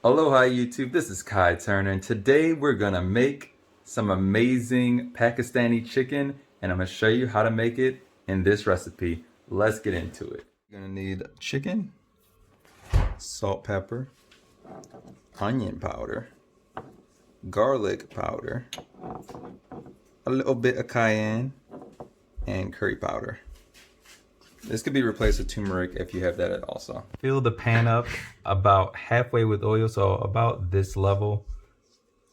Aloha YouTube, this is Khi Turner, and today we're gonna make some amazing Pakistani chicken, and I'm gonna show you how to make it in this recipe. Let's get into it. You're gonna need chicken, salt, pepper, onion powder, garlic powder, a little bit of cayenne, and curry powder. This could be replaced with turmeric if you have that also. Fill the pan up about halfway with oil, so about this level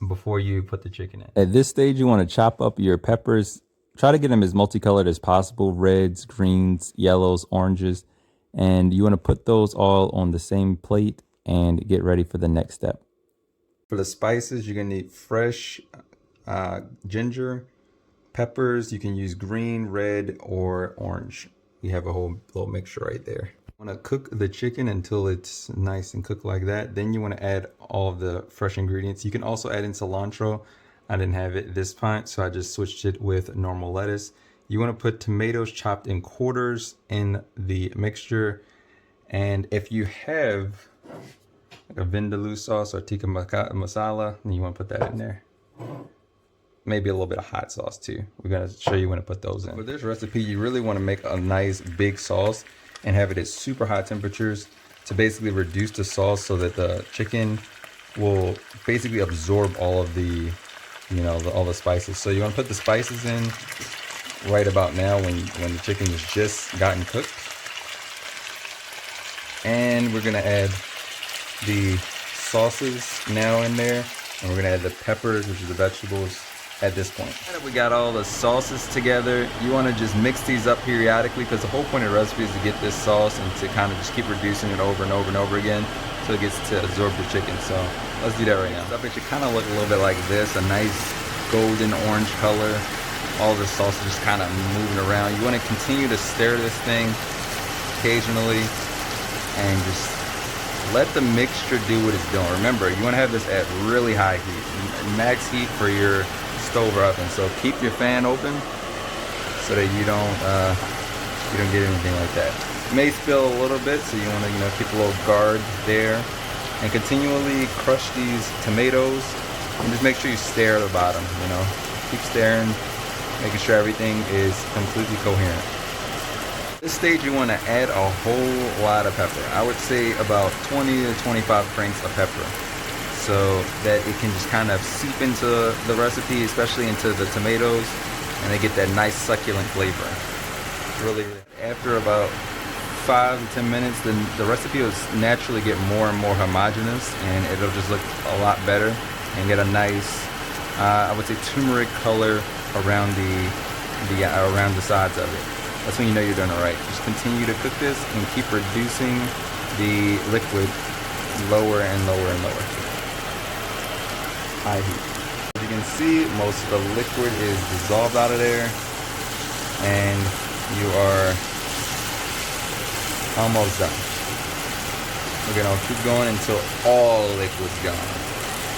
before you put the chicken in. At this stage, you want to chop up your peppers. Try to get them as multicolored as possible, reds, greens, yellows, oranges. And you want to put those all on the same plate and get ready for the next step. For the spices, you're going to need fresh ginger, peppers. You can use green, red, or orange. We have a whole little mixture right there. You want to cook the chicken until it's nice and cooked like that. Then you want to add all of the fresh ingredients. You can also add in cilantro. I didn't have it this point, so I just switched it with normal lettuce. You want to put tomatoes chopped in quarters in the mixture. And if you have like a Vindaloo sauce or Tikka Masala, then you want to put that in there. Maybe a little bit of hot sauce too. We're gonna show you when to put those in. For this recipe, you really want to make a nice big sauce and have it at super high temperatures to basically reduce the sauce so that the chicken will basically absorb all of the, all the spices. So you want to put the spices in right about now when the chicken has just gotten cooked. And we're gonna add the sauces now in there, and we're gonna add the peppers, which is the vegetables, at this point. Now that we got all the sauces together, you want to just mix these up periodically, because the whole point of the recipe is to get this sauce and to kind of just keep reducing it over and over and over again so it gets to absorb the chicken. So let's do that right now. It should kind of look a little bit like this, a nice golden orange color. All the sauce is just kind of moving around. You want to continue to stir this thing occasionally and just let the mixture do what it's doing. Remember, you want to have this at really high heat, max heat for your stove or oven. So keep your fan open so that you don't get anything like that. It may spill a little bit, so you want to keep a little guard there, and continually crush these tomatoes and just make sure you stir at the bottom. Keep stirring, making sure everything is completely coherent. At this stage, you want to add a whole lot of pepper. I would say about 20 to 25 cranks of pepper, so that it can just kind of seep into the recipe, especially into the tomatoes, and they get that nice succulent flavor. Really, after about 5 to 10 minutes, then the recipe will naturally get more and more homogeneous, and it'll just look a lot better and get a nice, I would say, turmeric color around the sides of it. That's when you know you're doing it right. Just continue to cook this and keep reducing the liquid lower and lower and lower. High heat. As you can see, most of the liquid is dissolved out of there, and you are almost done. We're gonna keep going until all the liquid's gone.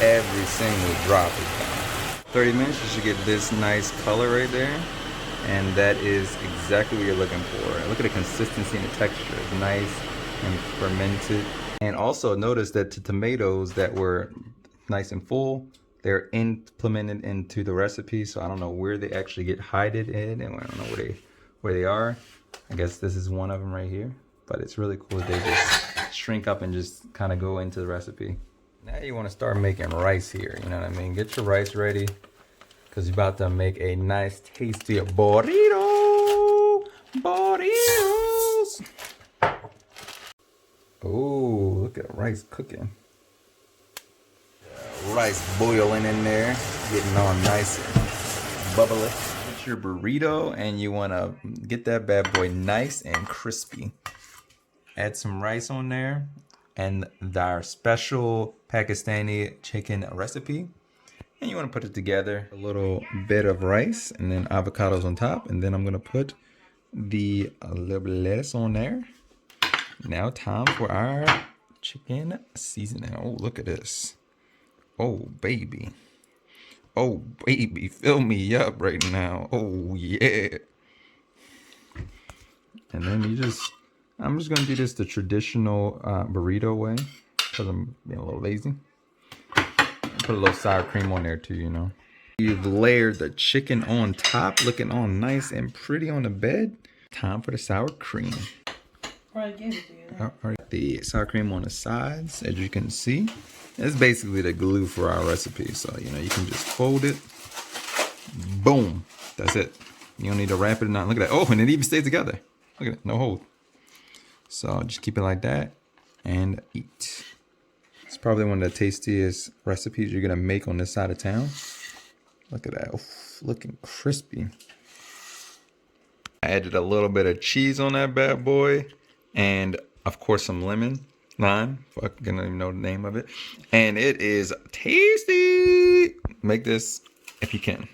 Every single drop is gone. 30 minutes, you should get this nice color right there, and that is exactly what you're looking for. Look at the consistency and the texture. It's nice and fermented. And also notice that the tomatoes that were nice and full, they're implemented into the recipe, so I don't know where they actually get hidden in, and I don't know where they are. I guess this is one of them right here, but it's really cool that they just shrink up and just kind of go into the recipe. Now you want to start making rice here, you know what I mean? Get your rice ready, because you're about to make a nice tasty burrito. Burritos. Oh, look at rice cooking. Rice boiling in there, getting all nice and bubbly. Get your burrito, and you want to get that bad boy nice and crispy. Add some rice on there, and our special Pakistani chicken recipe. And you want to put it together. A little bit of rice, and then avocados on top, and then I'm going to put the little lettuce on there. Now time for our chicken seasoning. Oh, look at this. Oh, baby. Oh, baby, fill me up right now. Oh, yeah. And then I'm just going to do this the traditional burrito way. because I'm being a little lazy. Put a little sour cream on there too, you know. You've layered the chicken on top, looking all nice and pretty on the bed. Time for the sour cream. Already gave it to you. All right, the sour cream on the sides, as you can see. It's basically the glue for our recipe. So, you know, you can just fold it. Boom. That's it. You don't need to wrap it or not. Look at that. Oh, and it even stays together. Look at it. No hold. So just keep it like that and eat. It's probably one of the tastiest recipes you're going to make on this side of town. Look at that. Oof, looking crispy. I added a little bit of cheese on that bad boy. And, of course, some lime. I don't even know the name of it. And it is tasty. Make this if you can.